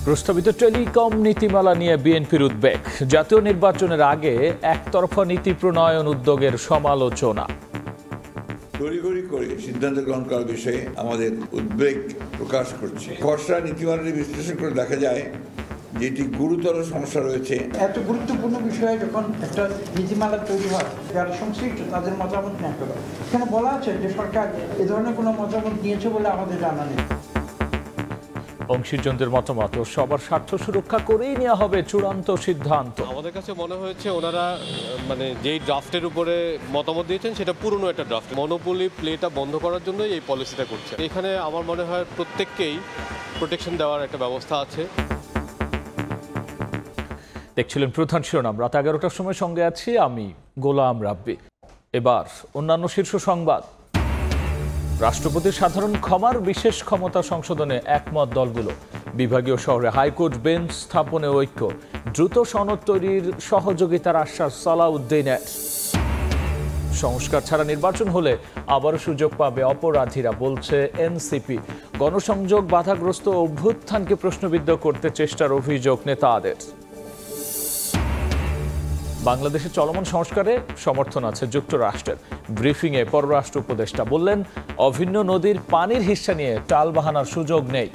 প্রস্তাবিত টেলিকম নীতিমালা নিয়ে বিএনপির উদ্বেগ। জাতীয় নির্বাচনের আগে একতরফা নীতি প্রণয়ন উদ্যোগের সমালোচনা। তড়িঘড়ি করে সিদ্ধান্ত গ্রহণ করার বিষয়ে আমাদের উদ্বেগ প্রকাশ করছে। খসড়া নীতিমালাটি বিশ্লেষণ করে দেখা যায় যে এটি গুরুতর সমস্যা রয়েছে। এত গুরুত্বপূর্ণ বিষয়ে যখন একটা নীতিমালা তৈরি হয়, যারা সংশ্লিষ্ট তাদের মতামত নেওয়া হবে। এখানে বলা আছে যে সরকার এ ধরনের কোনো মতামত নিয়েছে বলে আমাদের জানা নেই। অংশীজনদের মতামত ও সবার স্বার্থ সুরক্ষা করেই নেওয়া হবে চূড়ান্ত সিদ্ধান্ত। আমাদের কাছে মনে হয়েছে ওনারা যেই ড্রাফটের উপরে মতামত দিয়েছেন সেটা পুরনো একটা ড্রাফট। মনোপলি প্লেটা বন্ধ করার জন্য এই পলিসিটা করছে। এখানে আমার মনে হয় প্রত্যেককেই প্রোটেকশন দেওয়ার একটা ব্যবস্থা আছে। দেখছিলেন প্রধান শিরোনাম। রাত 11টার সময় সঙ্গে আছি আমি গোলাম রাব্বি। এবার অন্যান্য শীর্ষ সংবাদ। রাষ্ট্রপতির সাধারণ ক্ষমার বিশেষ ক্ষমতা সংশোধনে একমত দলগুলো। বিভাগীয় শহরে হাইকোর্ট বেঞ্চ স্থাপনে ঐক্য। দ্রুত সনদ তৈরির সহযোগিতার আশ্বাস সালাউদ্দিনের। সংস্কার ছাড়া নির্বাচন হলে আবারও সুযোগ পাবে অপরাধীরা, বলছে এনসিপি। গণসংযোগ বাধাগ্রস্ত অভ্যুত্থানকে প্রশ্নবিদ্ধ করতে চেষ্টার অভিযোগ নেতাদের। বাংলাদেশের চলমান সংস্কারে সমর্থন আছে যুক্তরাষ্ট্রের। ব্রিফিংয়ে পররাষ্ট্র উপদেষ্টা বললেন, অভিন্ন নদীর পানির হিস্সা নিয়ে টালবাহানার সুযোগ নেই।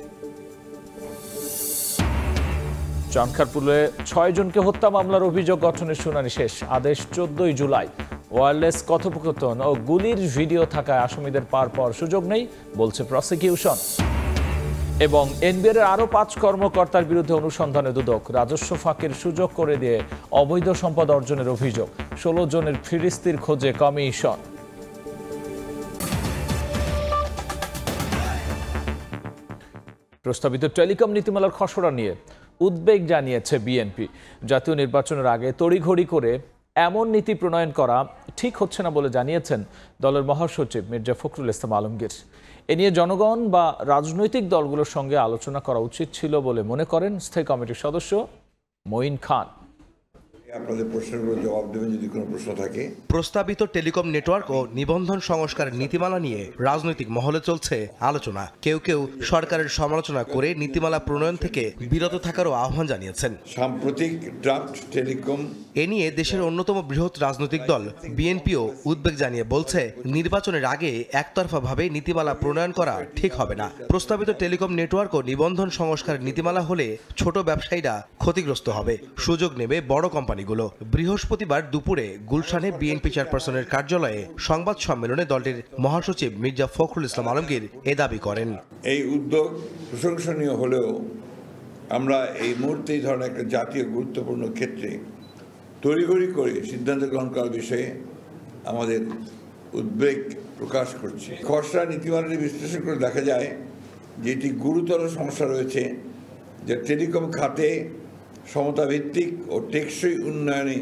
চানখারপুলে 6 জনকে হত্যা মামলার অভিযোগ গঠনের শুনানি শেষ। আদেশ 14 জুলাই। ওয়্যারলেস কথোপকথন ও গুলির ভিডিও থাকায় আসামিদের পার পাওয়ার সুযোগ নেই, বলছে প্রসিকিউশন। এবং এনবিআর এর আরও 5 কর্মকর্তার বিরুদ্ধে অনুসন্ধানে দুদক। রাজস্ব ফাঁকির সুযোগ করে দিয়ে অবৈধ সম্পদ অর্জনের অভিযোগ। 16 জনের ফিরিস্তির খোঁজে কমিশন। প্রস্তাবিত টেলিকম নীতিমালার খসড়া নিয়ে উদ্বেগ জানিয়েছে বিএনপি। জাতীয় নির্বাচনের আগে তড়িঘড়ি করে এমন নীতি প্রণয়ন করা ঠিক হচ্ছে না বলে জানিয়েছেন দলের মহাসচিব মির্জা ফখরুল ইসলাম আলমগীর। এ নিয়ে জনগণ বা রাজনৈতিক দলগুলোর সঙ্গে আলোচনা করা উচিত ছিল বলে মনে করেন স্থায়ী কমিটির সদস্য মঈন খান। আপনাদের প্রশ্নের জবাব দেবেন যদি কোনো প্রশ্ন থাকে। প্রস্তাবিত টেলিকম নেটওয়ার্ক ও নিবন্ধন সংস্কারের নীতিমালা নিয়ে রাজনৈতিক মহলে চলছে আলোচনা। কেউ কেউ সরকারের সমালোচনা করে নীতিমালা প্রণয়ন থেকে বিরত থাকারও আহ্বান জানিয়েছেন। সাম্প্রতিক ড্রাফট টেলিকম এ নিয়ে দেশের অন্যতম বৃহৎ রাজনৈতিক দল বিএনপিও উদ্বেগ জানিয়ে বলছে, নির্বাচনের আগে একতরফাভাবে নীতিমালা প্রণয়ন করা ঠিক হবে না। প্রস্তাবিত টেলিকম নেটওয়ার্ক ও নিবন্ধন সংস্কারের নীতিমালা হলে ছোট ব্যবসায়ীরা ক্ষতিগ্রস্ত হবে, সুযোগ নেবে বড় কোম্পানিগুলো। বৃহস্পতিবার দুপুরে গুলশানে বিএনপি চেয়ারপারসনের কার্যালয়ে সংবাদ সম্মেলনে দলটির মহাসচিব মির্জা ফখরুল ইসলাম আলমগীর এ দাবি করেন। এই উদ্যোগ প্রশংসনীয় হলেও আমরা এই মুহূর্তে এই ধরনের একটা জাতীয় গুরুত্বপূর্ণ ক্ষেত্রে তড়িঘড়ি করে সিদ্ধান্ত গ্রহণ করার বিষয়ে আমাদের উদ্বেগ প্রকাশ করছে। খসড়া নীতিমালাটি বিশ্লেষণ করে দেখা যায় যে এটি গুরুতর সমস্যা রয়েছে, যা টেলিকম খাতে সমতাভিত্তিক ও টেকসই উন্নয়নে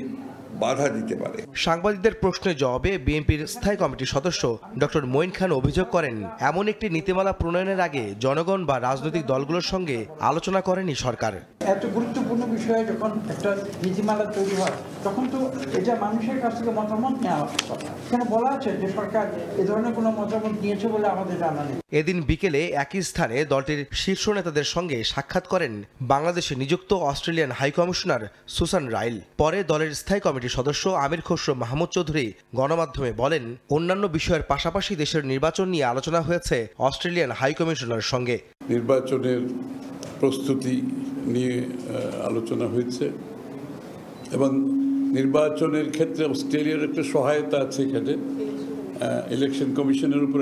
বাধা দিতে পারে। সাংবাদিকদের প্রশ্নের জবাবে বিএনপির স্থায়ী কমিটির সদস্য ডক্টর মঈন খান অভিযোগ করেন, এমন একটি নীতিমালা প্রণয়নের আগে জনগণ বা রাজনৈতিক দলগুলোর সঙ্গে আলোচনা করেনি সরকার। এত গুরুত্বপূর্ণ বিষয়ে যখন একটা নীতিমালা তৈরি হয়, তখন তো এটা মানুষের কাছ থেকে মতামত নেওয়া কথা। এখানে বলা আছে যে সরকার এ ধরনের কোনো মতামত নিয়েছে বলে আমাদের জানা নেই। এদিন বিকেলে একই স্থানে দলটির শীর্ষ নেতাদের সঙ্গে সাক্ষাৎ করেন বাংলাদেশে নিযুক্ত অস্ট্রেলিয়ান হাইকমিশনার সুসান রাইল। পরে দলের স্থায়ী কমিটির সদস্য আমির খসরু মাহমুদ চৌধুরী গণমাধ্যমে বলেন, অন্যান্য বিষয়ের পাশাপাশি দেশের নির্বাচন নিয়ে আলোচনা হয়েছে অস্ট্রেলিয়ান হাইকমিশনারের সঙ্গে। নির্বাচনের প্রস্তুতি নিয়ে আলোচনা হয়েছে এবং নির্বাচনের ক্ষেত্রে অস্ট্রেলিয়ার একটা সহায়তা আছে। এখানে ইলেকশন কমিশনের উপর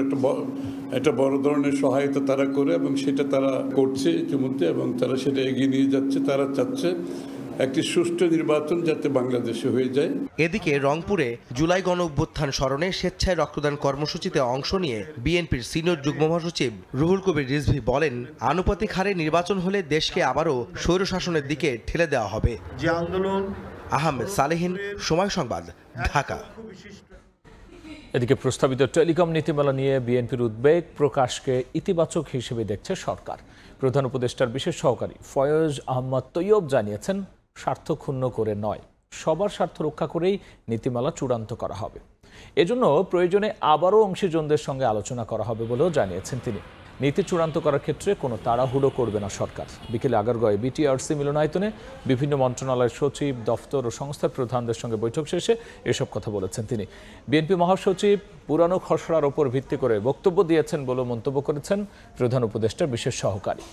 একটা বড় ধরনের সহায়তা তারা করে এবং সেটা তারা করছে ইতিমধ্যে এবং তারা সেটা এগিয়ে নিয়ে যাচ্ছে। তারা চাচ্ছে একটি সুষ্ঠু নির্বাচন যাতে বাংলাদেশে হয়ে যায়। এদিকে রংপুরে জুলাই গণ অভ্যুত্থান স্মরণে স্বেচ্ছায় রক্তদান কর্মসূচিতে অংশ নিয়ে বিএনপির সিনিয়র যুগ্ম মহাসচিব রুহুল কবির রিজভী বলেন, আনুপাতিক হারে নির্বাচন হলে দেশকে আবারও স্বৈরশাসনের দিকে ঠেলে দেওয়া হবে। যে আন্দোলন। আহমেদ সালেহীন, সময় সংবাদ, ঢাকা। এদিকে প্রস্তাবিত টেলিকম নীতিমালা নিয়ে বিএনপির উদ্বেগ প্রকাশকে ইতিবাচক হিসেবে দেখছে সরকার। প্রধান উপদেষ্টার বিশেষ সহকারী ফয়েজ আহমদ তৈয়ব জানিয়েছেন, স্বার্থ ক্ষুণ্ণ করে নয়, সবার স্বার্থ রক্ষা করেই নীতিমালা চূড়ান্ত করা হবে। এজন্য প্রয়োজনে আবারও অংশীজনদের সঙ্গে আলোচনা করা হবে বলেও জানিয়েছেন তিনি। নীতি চূড়ান্ত করার ক্ষেত্রে কোনো তাড়াহুড়ো করবে না সরকার। বিকেলে আগারগাঁওয়ে বিটিআরসি মিলনায়তনে বিভিন্ন মন্ত্রণালয়ের সচিব, দফতর ও সংস্থার প্রধানদের সঙ্গে বৈঠক শেষে এসব কথা বলেছেন তিনি। বিএনপি মহাসচিব পুরানো খসড়ার ওপর ভিত্তি করে বক্তব্য দিয়েছেন বলে মন্তব্য করেছেন প্রধান উপদেষ্টার বিশেষ সহকারী।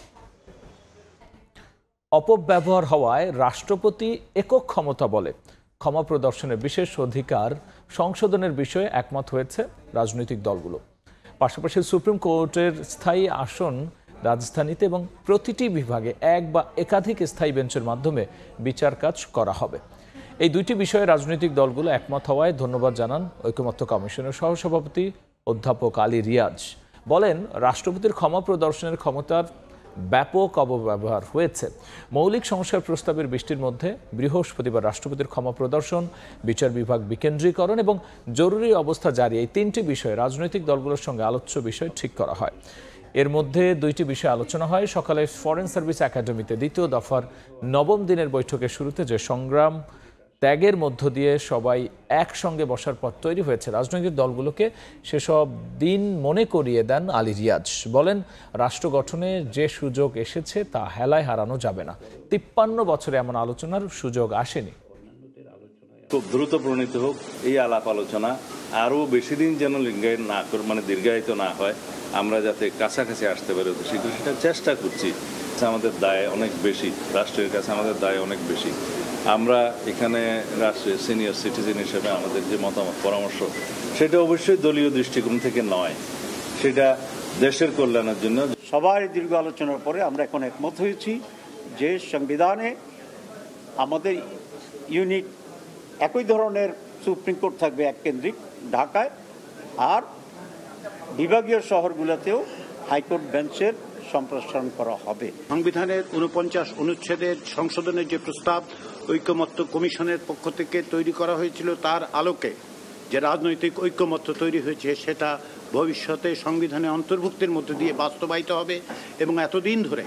অপব্যবহার হওয়ায় রাষ্ট্রপতি একক ক্ষমতা বলে ক্ষমা প্রদর্শনের বিশেষ অধিকার সংশোধনের বিষয়ে একমত হয়েছে রাজনৈতিক দলগুলো। পাশাপাশি সুপ্রিম কোর্টের স্থায়ী আসন রাজধানীতে এবং প্রতিটি বিভাগে এক বা একাধিক স্থায়ী বেঞ্চের মাধ্যমে বিচার কাজ করা হবে। এই দুইটি বিষয়ে রাজনৈতিক দলগুলো একমত হওয়ায় ধন্যবাদ জানান ঐকমত্য কমিশনের সহসভাপতি অধ্যাপক আলী রিয়াজ। বলেন, রাষ্ট্রপতির ক্ষমা প্রদর্শনের ক্ষমতার ব্যাপক অপব্যবহার হয়েছে। মৌলিক সংস্কার প্রস্তাবের বৃষ্টির মধ্যে বৃহস্পতিবার রাষ্ট্রপতির ক্ষমা প্রদর্শন, বিচার বিভাগ বিকেন্দ্রীকরণ এবং জরুরি অবস্থা জারি, এই তিনটি বিষয়ে রাজনৈতিক দলগুলোর সঙ্গে আলোচ্য বিষয় ঠিক করা হয়। এর মধ্যে দুইটি বিষয়ে আলোচনা হয়। সকালে ফরেন সার্ভিস একাডেমিতে দ্বিতীয় দফার নবম দিনের বৈঠকের শুরুতে যে সংগ্রাম ত্যাগের মধ্য দিয়ে সবাই একসঙ্গে বসার পথ তৈরি হয়েছে, রাজনৈতিক দলগুলোকে সেসব দিন মনে করিয়ে দেন আলী রিয়াজ। বলেন, রাষ্ট্র গঠনে যে সুযোগ এসেছে তা হেলায় হারানো যাবে না। 53 বছরে এমন আলোচনার সুযোগ আসেনি। খুব দ্রুত প্রণীত হোক এই আলাপ আলোচনা, আরও বেশি দিন যেন দীর্ঘায়িত না হয়, আমরা যাতে কাছাকাছি আসতে পারি সেটা চেষ্টা করছি। আমাদের দায় অনেক বেশি, রাষ্ট্রের কাছে আমাদের দায় অনেক বেশি। আমরা এখানে রাষ্ট্রের সিনিয়র সিটিজেন হিসেবে আমাদের যে মতামত পরামর্শ সেটা অবশ্যই দলীয় দৃষ্টিকোণ থেকে নয়, সেটা দেশের কল্যাণের জন্য। সবাই দীর্ঘ আলোচনার পরে আমরা এখন একমত হয়েছি যে সংবিধানে আমাদের ইউনিট একই ধরনের সুপ্রিম কোর্ট থাকবে এক কেন্দ্রিক ঢাকায়, আর বিভাগীয় শহরগুলোতেও হাইকোর্ট বেঞ্চের সম্প্রসারণ করা হবে। সংবিধানের 49 অনুচ্ছেদের সংশোধনের যে প্রস্তাব ঐকমত্য কমিশনের পক্ষ থেকে তৈরি করা হয়েছিল, তার আলোকে যে রাজনৈতিক ঐকমত্য তৈরি হয়েছে সেটা ভবিষ্যতে সংবিধানে অন্তর্ভুক্তির মধ্যে দিয়ে বাস্তবায়িত হবে এবং এতদিন ধরে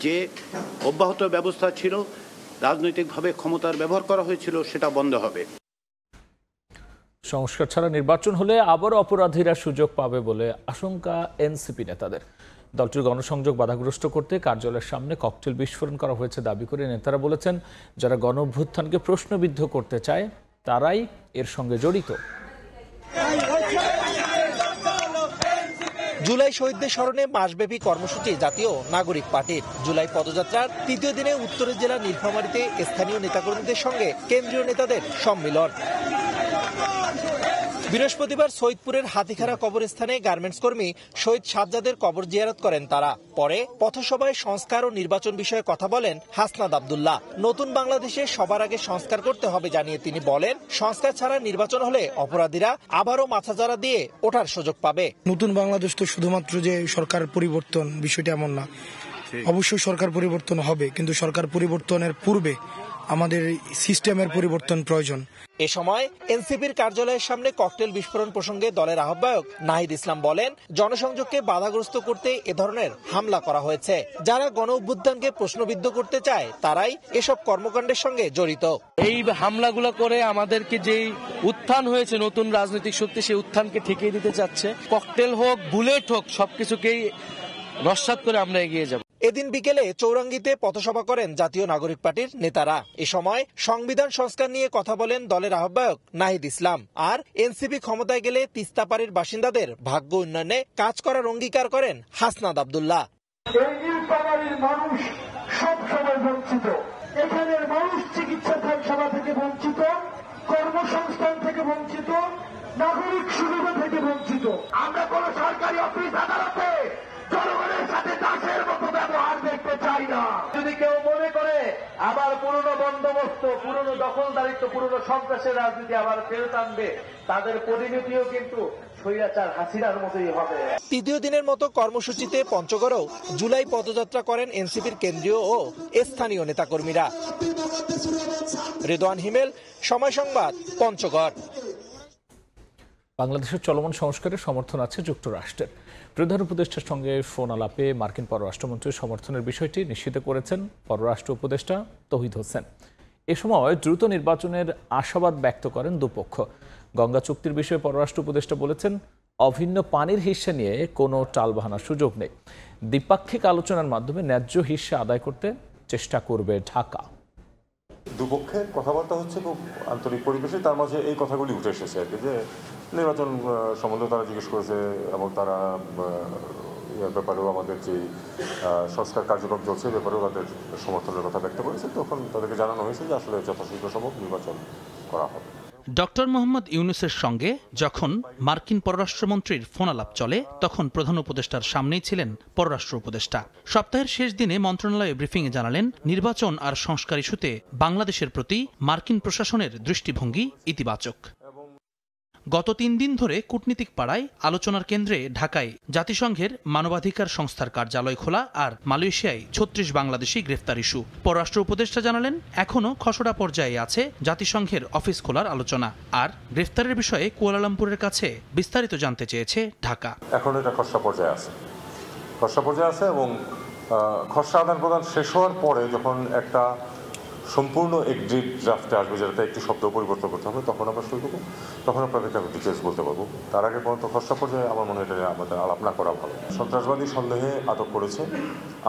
যে অব্যাহত ব্যবস্থা ছিল, রাজনৈতিকভাবে ক্ষমতার ব্যবহার করা হয়েছিল, সেটা বন্ধ হবে। সংস্কার ছাড়া নির্বাচন হলে আবার অপরাধীরা সুযোগ পাবে বলে আশঙ্কা এনসিপি নেতাদের। দলটির গণসংযোগ বাধাগ্রস্ত করতে কার্যালয়ের সামনে ককটেল বিস্ফোরণ করা হয়েছে দাবি করে নেতারা বলেছেন, যারা গণ অভ্যুত্থানকে প্রশ্নবিদ্ধ করতে চায় তারাই এর সঙ্গে জড়িত। জুলাই শহীদদের স্মরণে মাসব্যাপী কর্মসূচি জাতীয় নাগরিক পার্টির। জুলাই পদযাত্রার তৃতীয় দিনে উত্তরের জেলা নীলফামারীতে স্থানীয় নেতাকর্মীদের সঙ্গে কেন্দ্রীয় নেতাদের সম্মিলন। বৃহস্পতিবার সৈয়দপুরের হাতিখারা কবরস্থানে গার্মেন্টস কর্মী শহীদ সাজ্জাদের কবর জিয়ারত করেন তারা। পরে পথসভায় সংস্কার ও নির্বাচন বিষয়ে কথা বলেন হাসনাত আব্দুল্লাহ। নতুন বাংলাদেশে সবার আগে সংস্কার করতে হবে জানিয়ে তিনি বলেন, সংস্কার ছাড়া নির্বাচন হলে অপরাধীরা আবারও মাথাচাড়া দিয়ে ওঠার সুযোগ পাবে। নতুন বাংলাদেশ তো শুধুমাত্র যে সরকার পরিবর্তন, বিষয়টা এমন না। অবশ্যই সরকার পরিবর্তন হবে, কিন্তু সরকার পরিবর্তনের পূর্বে আমাদের সিস্টেমের পরিবর্তন প্রয়োজন। এ সময় এনসিপির কার্যালয়ের সামনে ককটেল বিস্ফোরণ প্রসঙ্গে দলের আহ্বায়ক নাহিদ ইসলাম বলেন, জনসংযোগকে বাধাগ্রস্ত করতে এ ধরনের হামলা করা হয়েছে। যারা গণ অভ্যুত্থানকে প্রশ্নবিদ্ধ করতে চায় তারাই এসব কর্মকাণ্ডের সঙ্গে জড়িত। এই হামলাগুলো করে আমাদেরকে যেই উত্থান হয়েছে নতুন রাজনৈতিক শক্তি, সেই উত্থানকে ঠেকিয়ে দিতে চাচ্ছে। ককটেল হোক, বুলেট হোক, সবকিছুকেই নস্যাৎ করে আমরা এগিয়ে যাব। এদিন বিকেলে চৌরাঙ্গীতে পথসভা করেন জাতীয় নাগরিক পার্টির নেতারা। এ সময় সংবিধান সংস্কার নিয়ে কথা বলেন দলের আহ্বায়ক নাহিদ ইসলাম। আর এনসিপি ক্ষমতায় গেলে তিস্তাপাড়ির বাসিন্দাদের ভাগ্য উন্নয়নে কাজ করার অঙ্গীকার করেন হাসনাত আব্দুল্লাহ। মানুষ সব সময় বঞ্চিত, এখানের মানুষ চিকিৎসা সেবা থেকে বঞ্চিত, কর্মসংস্থান থেকে বঞ্চিত, নাগরিক সুবিধা থেকে বঞ্চিত। আমরা কোন সরকারি অফিস আদালতে জনগণের সাথে দাসের মতো ব্যবহার দেখতে চাই না। যদি কেউ মনে করে আবার পুরনো বন্দোবস্ত, পুরনো দখলদারিত্ব, পুরনো সন্ত্রাসের রাজনীতি আবার ফেরত আনবে, তাদের পরিণতিও কিন্তু স্বৈরাচার হাসিনার মতোই হবে। তৃতীয় দিনের মতো কর্মসূচিতে পঞ্চগড়েও জুলাই পদযাত্রা করেন এনসিপির কেন্দ্রীয় ও স্থানীয় নেতাকর্মীরা। রেদওয়ান হিমেল, সময় সংবাদ, পঞ্চগড়। বাংলাদেশের চলমান সংস্কারের সমর্থন আছে যুক্তরাষ্ট্রের। প্রধান উপদেষ্টার সঙ্গে ফোন আলাপে মার্কিন পররাষ্ট্রমন্ত্রীর সমর্থনের বিষয়টি নিশ্চিত করেছেন পররাষ্ট্র উপদেষ্টা তৌহিদ হোসেন। এ সময় দ্রুত নির্বাচনের আশাবাদ ব্যক্ত করেন দুপক্ষ। গঙ্গা চুক্তির বিষয়ে পররাষ্ট্র উপদেষ্টা বলেছেন, অভিন্ন পানির হিস্সা নিয়ে কোনো টালবাহানার সুযোগ নেই। দ্বিপাক্ষিক আলোচনার মাধ্যমে ন্যায্য হিস্সা আদায় করতে চেষ্টা করবে ঢাকা। দুপক্ষের কথাবার্তা হচ্ছে খুব আন্তরিক পরিবেশে, তার মাঝে এই কথাগুলি উঠে এসেছে আর কি, যে নির্বাচন সম্বন্ধে তারা জিজ্ঞেস করেছে এবং তারা এর ব্যাপারেও আমাদের যে সংস্কার কার্যক্রম চলছে ব্যাপারেও তাদের সমর্থনের কথা ব্যক্ত করেছে। তখন তাদেরকে জানানো হয়েছে যে আসলে যথাশীঘ্র সম্ভব নির্বাচন করা হবে। ডক্টর মোহাম্মদ ইউনূসের সঙ্গে যখন মার্কিন পররাষ্ট্রমন্ত্রীর ফোনালাপ চলে তখন প্রধান উপদেষ্টার সামনেই ছিলেন পররাষ্ট্র উপদেষ্টা। সপ্তাহের শেষ দিনে মন্ত্রণালয়ে ব্রিফিংয়ে জানালেন, নির্বাচন আর সংস্কার ইস্যুতে বাংলাদেশের প্রতি মার্কিন প্রশাসনের দৃষ্টিভঙ্গি ইতিবাচক। গত ৩ দিন ধরে কূটনীতিক পাড়ায় আলোচনার কেন্দ্রে ঢাকায় জাতিসংঘের মানবাধিকার সংস্থার কার্যালয় খোলা আর মালয়েশিয়ায় ৩৬ বাংলাদেশি গ্রেফতার ইস্যু। পররাষ্ট্র উপদেষ্টা জানালেন, এখনও খসড়া পর্যায়ে আছে জাতিসংঘের অফিস খোলার আলোচনা, আর গ্রেফতারের বিষয়ে কুয়ালালামপুরের কাছে বিস্তারিত জানতে চেয়েছে ঢাকা। এখন এটা খসড়া পর্যায়ে আছে এবং খসড়া আদান প্রদান শেষ হওয়ার পরে যখন একটা সম্পূর্ণ এগ্রিড ড্রাফটে আসবে, যেটাতে একটি শব্দ পরিবর্তন করতে হবে, তখন আমরা শুরু করবো, তখন আপনাদেরকে আমি ডিটেলস বলতে পারবো। তার আগে পর্যন্ত খসড়া পর্যায়ে আমার মনে হয় এটা আমাদের আলাপ না করা ভালো। সন্ত্রাসবাদী সন্দেহে আটক করেছে,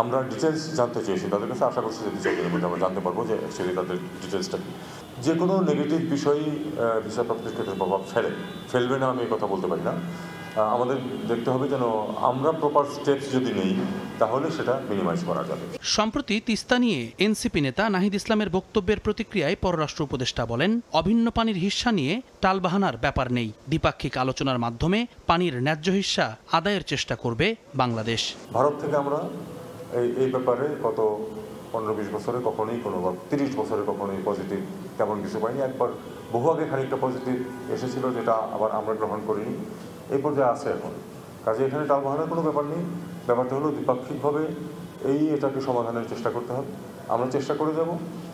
আমরা ডিটেলস জানতে চেয়েছি তাদের কাছে। আশা করছি যে 2 দিনের মধ্যে আমরা জানতে পারবো যে অ্যাকচুয়ালি তাদের ডিটেলসটা কী। যে কোনো নেগেটিভ বিষয়ই ভিসা প্রাপ্তির ক্ষেত্রে প্রভাব ফেলবে না আমি এই কথা বলতে পারি না। আমাদের দেখতে হবে যেন আমরা প্রপার স্টেপস যদি নেই তাহলে সেটা মিনিমাইজ করা যাবে। সম্প্রতি তিস্তা নিয়ে এনসিপি নেতা নাহিদ ইসলামের বক্তব্যের প্রতিক্রিয়ায় পররাষ্ট্র উপদেষ্টা বলেন, অভিন্ন পানির হিস্সা নিয়ে টালবাহানার ব্যাপার নেই। দ্বিপাক্ষিক আলোচনার মাধ্যমে পানির ন্যায্য হিস্সা আদায়ের চেষ্টা করবে বাংলাদেশ। ভারত থেকে আমরা এই ব্যাপারে গত 15-20 বছরে কখনোই কোনো, বা 30 বছরে কখনোই পজিটিভ তেমন কিছু পাইনি। একবার বহু আগে খানিকটা পজিটিভ এসেছিল, যেটা আবার আমরা গ্রহণ করিনি। এই পর্যায়ে আছে এখন। কাজে এখানে টালবাহানার কোনো ব্যাপার নেই। ব্যাপারটা হলো দ্বিপাক্ষিকভাবে এটাকে সমাধানের চেষ্টা করতে হবে। আমরা চেষ্টা করে যাব,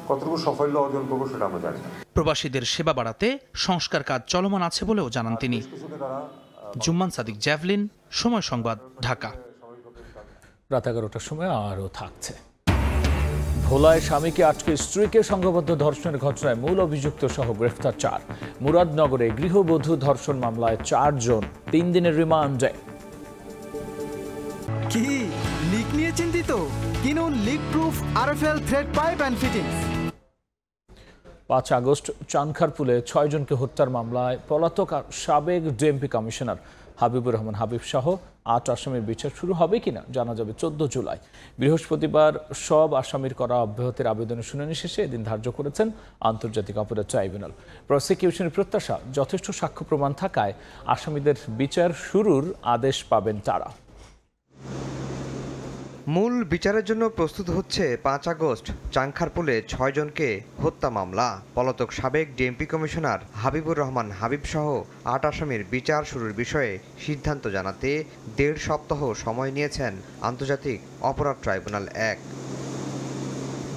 কতটুকু সাফল্য অর্জন করবো সেটা আমরা জানি। প্রবাসীদের সেবা বাড়াতে সংস্কার কাজ চলমান আছে বলেও জানান তিনি। জুম্মান সাদিক, জ্যাভলিন, সময় সংবাদ, ঢাকা। রাত 11টার সময় আরও থাকছে। ভোলায় স্বামীকে আটকে স্ত্রীকে সংঘবদ্ধ ধর্ষণের ঘটনায় মূল অভিযুক্ত সহ গ্রেফতার 4। মুরাদনগরে গৃহবধূ ধর্ষণ মামলায় 4 জন 3 দিনের রিমান্ডে। কি লিক নিয়ে চিন্তিত? কিনুন leak proof RFL thread pipe and fittings. 5 August চানখারপুলে 6 জনকে হত্যার মামলায় পলাতক সাবেক ডিএমপি কমিশনার হাবিবুর রহমান হাবিব সহ 8 আসামির বিচার শুরু হবে কিনা জানা যাবে 14 জুলাই। বৃহস্পতিবার সব আসামির করা অব্যাহতির আবেদনের শুনানি শেষে এদিন ধার্য করেছেন আন্তর্জাতিক অপরাধ ট্রাইব্যুনাল। প্রসিকিউশনের প্রত্যাশা, যথেষ্ট সাক্ষ্য প্রমাণ থাকায় আসামিদের বিচার শুরুর আদেশ পাবেন তারা। মূল বিচারের জন্য প্রস্তুত হচ্ছে 5 আগস্ট চাংখারপুলে 6 জনকে হত্যা মামলা। পলাতক সাবেক ডিএমপি কমিশনার হাবিবুর রহমান হাবিব সহ 8 আসামির বিচার শুরুর বিষয়ে সিদ্ধান্ত জানাতে 1.5 সপ্তাহ সময় নিয়েছেন আন্তর্জাতিক অপরাধ ট্রাইব্যুনাল 1।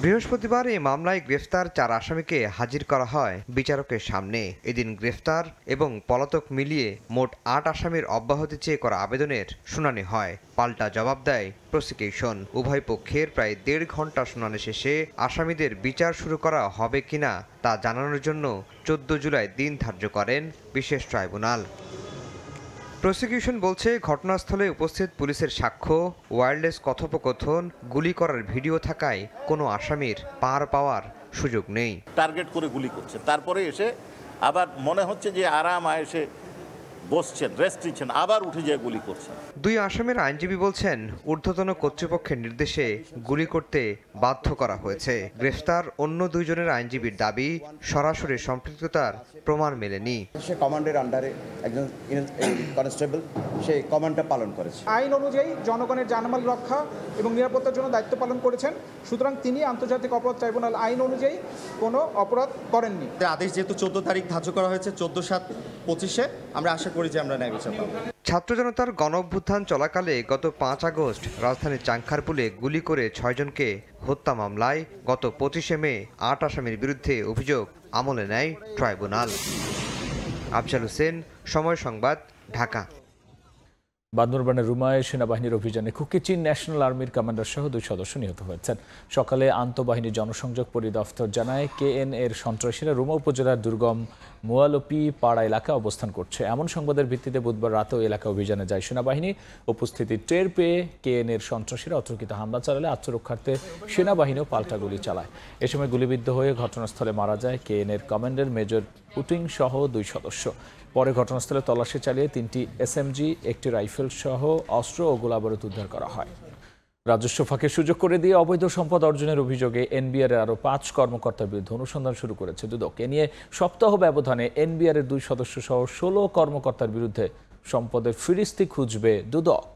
বৃহস্পতিবার এই মামলায় গ্রেফতার 4 আসামিকে হাজির করা হয় বিচারকের সামনে। এদিন গ্রেফতার এবং পলাতক মিলিয়ে মোট 8 আসামির অব্যাহতি চেয়ে করা আবেদনের শুনানি হয়। পাল্টা জবাব দেয় প্রসিকিউশন। উভয় পক্ষের প্রায় 1.5 ঘন্টা শুনানি শেষে আসামিদের বিচার শুরু করা হবে কিনা তা জানানোর জন্য 14 জুলাই দিন ধার্য করেন বিশেষ ট্রাইব্যুনাল। প্রসিকিউশন বলছে, ঘটনাস্থলে উপস্থিত পুলিশের সাক্ষ্য, ওয়্যারলেস কথোপকথন, গুলি করার ভিডিও থাকায় কোনো আসামির পার পাওয়ার সুযোগ নেই। টার্গেট করে গুলি করছে, তারপরে এসে আবার মনে হচ্ছে যে আরাম এসে বসছেন, রেস্ট নিচ্ছেন, আবার উঠে যেয়ে গুলি করছেন। 2 আসামির আইনজীবী বলছেন, ঊর্ধ্বতন কর্তৃপক্ষের নির্দেশে গুলি করতে বাধ্য করা হয়েছে। গ্রেফতার অন্য 2 জনের আইনজীবীর দাবি, সরাসরি সম্পৃক্ততার প্রমাণ মেলেনি। সে কমান্ডের আন্ডারে একজন কনস্টেবল, সে কমান্ডটা পালন করেছে। আইন অনুযায়ী জনগণের জানমাল রক্ষা এবং নিরাপত্তার জন্য দায়িত্ব পালন করেছেন। সুতরাং তিনি আন্তর্জাতিক অপরাধ ট্রাইব্যুনাল আইন অনুযায়ী কোনো অপরাধ করেননি। আদেশ যেহেতু 14 তারিখ ধার্য করা হয়েছে, 14/7/25-এ আমরা আশা করি যে আমরা ন্যায় বিচার পাবো। ছাত্র জনতার গণ অভ্যুত্থান চলাকালে গত 5 আগস্ট রাজধানীর চাংখারপুলে গুলি করে 6 জনকে হত্যা মামলায় গত 25শে মে 8 আসামির বিরুদ্ধে অভিযোগ আমলে নেয় ট্রাইব্যুনাল। আফজাল হোসেন, সময় সংবাদ, ঢাকা। বান্দরবানের রুমায় সেনাবাহিনীর অভিযানে কুকিচিন ন্যাশনাল আর্মির কমান্ডার সহ 2 সদস্য নিহত হয়েছেন। সকালে আন্তঃবাহিনী জনসংযোগ পরিদপ্তর জানায়, KN এর সন্ত্রাসীরা রুমা উপজেলার দুর্গম মোয়ালোপি পাড়া এলাকায় অবস্থান করছে। এমন সংবাদের ভিত্তিতে বুধবার রাতেও এলাকা অভিযানে যায় সেনাবাহিনী। উপস্থিতি টের পেয়ে কেএনএর সন্ত্রাসীরা অতর্কিত হামলা চালালে আত্মরক্ষার্থে সেনাবাহিনীও পাল্টা গুলি চালায়। এ সময় গুলিবিদ্ধ হয়ে ঘটনাস্থলে মারা যায় কেএনএর কমান্ডার মেজর পুটিং সহ 2 সদস্য। পরে ঘটনাস্থলে তল্লাশি চালিয়ে 3টি এসএমজি, 1টি রাইফেল সহ অস্ত্র ও গোলাবারুদ উদ্ধার করা হয়। রাজস্ব ফাঁকে সুযোগ করে দিয়ে অবৈধ সম্পদ অর্জনের অভিযোগে এনবিআর এর আরও 5 কর্মকর্তার বিরুদ্ধে অনুসন্ধান শুরু করেছে দুদক। এ নিয়ে সপ্তাহ ব্যবধানে এনবিআর এর 2 সদস্য সহ 16 কর্মকর্তার বিরুদ্ধে সম্পদের ফিরিস্তি খুঁজবে দুদক।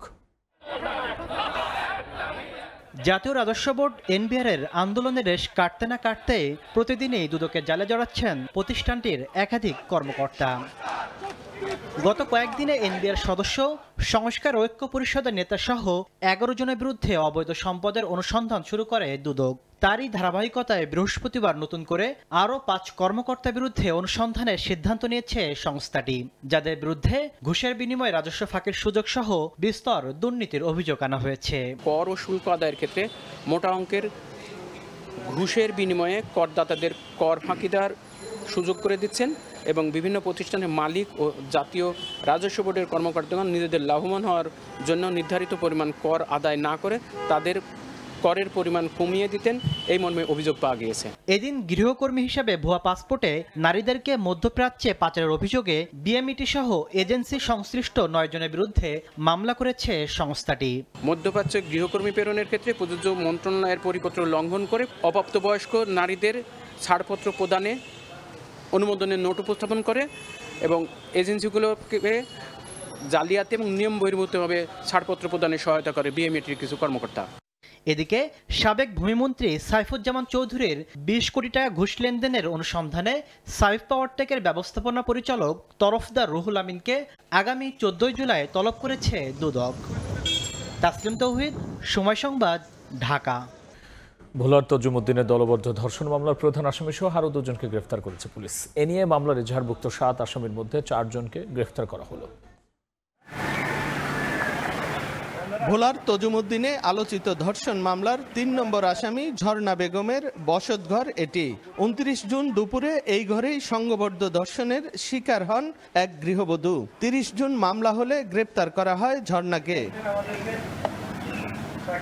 জাতীয় রাজস্ব বোর্ড এনবিআর এর আন্দোলনের রেশ কাটতে না কাটতে প্রতিদিনই দুদকের জালে জড়াচ্ছেন প্রতিষ্ঠানটির একাধিক কর্মকর্তা। গত কয়েকদিনে এনবিআর সদস্য, সংস্কার ঐক্য পরিষদের নেতা সহ 11 জনের বিরুদ্ধে অবৈধ সম্পদের অনুসন্ধান শুরু করে দুদক। তারই ধারাবাহিকতায় বৃহস্পতিবার নতুন করে আরও 5 কর্মকর্তার বিরুদ্ধে অনুসন্ধানের সিদ্ধান্ত নিয়েছে সংস্থাটি, যাদের বিরুদ্ধে ঘুষের বিনিময়ে রাজস্ব ফাঁকির সুযোগ সহ বিস্তর দুর্নীতির অভিযোগ আনা হয়েছে। কর ও শুল্ক আদায়ের ক্ষেত্রে মোটা অঙ্কের ঘুষের বিনিময়ে করদাতাদের কর ফাঁকি দেওয়ার সুযোগ করে দিচ্ছেন এবং বিভিন্ন প্রতিষ্ঠানের মালিক ও জাতীয় রাজস্ব বোর্ডের কর্মকর্তাগণ নিজেদের লাভবান হওয়ার জন্য নির্ধারিত পরিমাণ কর আদায় না করে তাদের করের পরিমাণ কমিয়ে দিতেন, এই মর্মে অভিযোগ পাওয়া গিয়েছে। এদিন গৃহকর্মী হিসেবে ভুয়া পাসপোর্টে নারীদেরকে মধ্যপ্রাচ্যে পাচারের অভিযোগে বিএমইটি সহ এজেন্সি সংশ্লিষ্ট 9 জনের বিরুদ্ধে মামলা করেছে সংস্থাটি। মধ্যপ্রাচ্যে গৃহকর্মী প্রেরণের ক্ষেত্রে প্রযোজ্য মন্ত্রণালয়ের পরিপত্র লঙ্ঘন করে অপ্রাপ্তবয়স্ক নারীদের ছাড়পত্র প্রদানে অনুমোদনের নোট উপস্থাপন করে এবং এজেন্সিগুলোকে জালিয়াতি এবং নিয়ম বহির্ভূতভাবে ছাড়পত্র প্রদানে সহায়তা করে বিএমইটির কিছু কর্মকর্তা। এদিকে সাবেক ভূমিমন্ত্রী সাইফুজ্জামান চৌধুরীর 20 কোটি টাকা ঘুষ লেনদেনের অনুসন্ধানে সাইফ পাওয়ারটেকের ব্যবস্থাপনা পরিচালক তরফদার রুহুল আমিনকে আগামী 14 জুলাই তলব করেছে দুদক। তাসলিম তৌহিদ, সময় সংবাদ, ঢাকা। ভোলার তজুমুদ্দিনের দলবদ্ধ ধর্ষণ মামলার প্রধান আসামি সহ আরও 2 জনকে গ্রেফতার করেছে পুলিশ। এ নিয়ে মামলার এজাহারভুক্ত 7 আসামির মধ্যে 4 জনকে গ্রেফতার করা হলো। ভোলার তজুমুদ্দিনে আলোচিত ধর্ষণ মামলার 3 নম্বর আসামি ঝর্ণা বেগমের বসতঘর এটি। 29 জুন দুপুরে এই ঘরেই সংঘবদ্ধ ধর্ষণের শিকার হন এক গৃহবধূ। 30 জুন মামলা হলে গ্রেপ্তার করা হয় ঝর্ণাকে।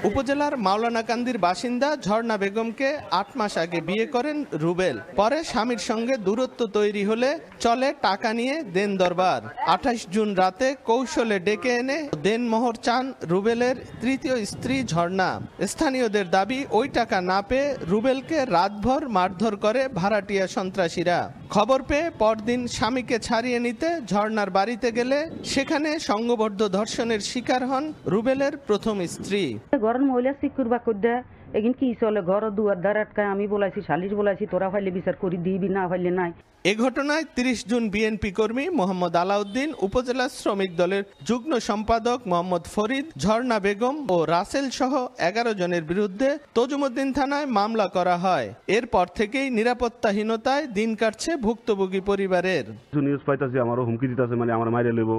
উপজেলার মাওলানাকান্দির বাসিন্দা ঝর্ণা বেগমকে 8 মাস আগে বিয়ে করেন রুবেল। পরে স্বামীর সঙ্গে দূরত্ব তৈরি হলে চলে টাকা নিয়ে দেন দরবার। 28 জুন রাতে কৌশলে ডেকে এনে দেনমোহর চান রুবেলের তৃতীয় স্ত্রী ঝর্ণা। স্থানীয়দের দাবি ওই টাকা না পেয়ে রুবেলকে রাতভর মারধর করে ভাড়াটিয়া সন্ত্রাসীরা। খবর পেয়ে পরদিন স্বামীকে ছাড়িয়ে নিতে ঝর্ণার বাড়িতে গেলে সেখানে সংঘবদ্ধ ধর্ষণের শিকার হন রুবেলের প্রথম স্ত্রী। ঘরের মহিলা সিকুর বা কদ্দা এগিন কি চলে ঘর দুয়ার দ্বার আটকায় আমি বলাইছি শালিশ বলাইছি তোরা ফাইলে বিচার করি দিবি না ফাইলে নাই। এ ঘটনায় 30 জুন বিএনপি কর্মী মোহাম্মদ আলাউদ্দিন, উপজেলা শ্রমিক দলের যুগ্ম সম্পাদক মোহাম্মদ ফরিদ, ঝর্ণা বেগম ও রাসেল সহ 11 জনের বিরুদ্ধে তজুমুদ্দিন থানায় মামলা করা হয়। এরপর থেকেই নিরাপত্তাহীনতায় দিন কাটছে ভুক্তভোগী পরিবারের। নিউজ পাইতাছি আমারও হুমকি দিতেছে, মানে আমরা মাইরে লইব,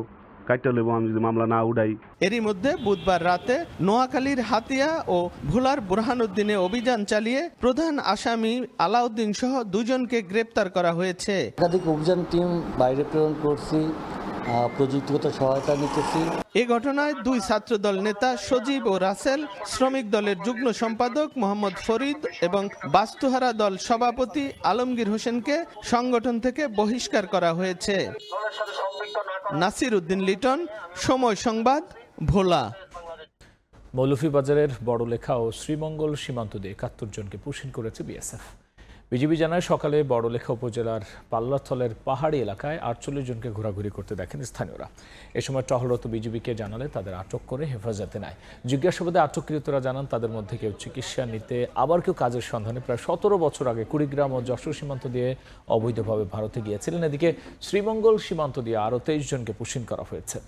কাইটা লইব আমি যদি মামলা না উঠাই। এরই মধ্যে বুধবার রাতে নোয়াখালীর হাতিয়া ও ভোলার বুরহানুদ্দিনে অভিযান চালিয়ে প্রধান আসামি আলাউদ্দিন সহ 2 জনকে গ্রেপ্তার করা হয়েছে। একাধিক অভিযান টিম বাইরে প্রেরণ করছি, প্রযুক্তিগত সহায়তা নিতেছি। এ ঘটনায় 2 ছাত্রদল নেতা সজীব ও রাসেল, শ্রমিক দলের যুগ্ম সম্পাদক মোহাম্মদ ফরিদ এবং বাস্তুহারা দল সভাপতি আলমগীর হোসেনকে সংগঠন থেকে বহিষ্কার করা হয়েছে। নাসির উদ্দিন লিটন, সময় সংবাদ, ভোলা। মৌলভীবাজারের বড়লেখা ও শ্রীমঙ্গল সীমান্ত দিয়ে 71 জনকে পুশিন করেছে বিএসএফ। বিজিবি জানায় সকালে বড়লেখা উপজেলার পাল্লাথলের পাহাড়ি এলাকায় 48 জনকে ঘোরাঘুরি করতে দেখেন স্থানীয়রা। এ সময় টহলরত বিজিবিকে জানালে তাদের আটক করে হেফাজতে নেয়। জিজ্ঞাসাবাদে আটককৃতরা জানান তাদের মধ্যে কেউ চিকিৎসা নিতে, আবার কেউ কাজের সন্ধানে প্রায় 17 বছর আগে কুড়িগ্রাম ও যশোর সীমান্ত দিয়ে অবৈধভাবে ভারতে গিয়েছিলেন। এদিকে শ্রীমঙ্গল সীমান্ত দিয়ে আরও 23 জনকে পুশিন করা হয়েছে।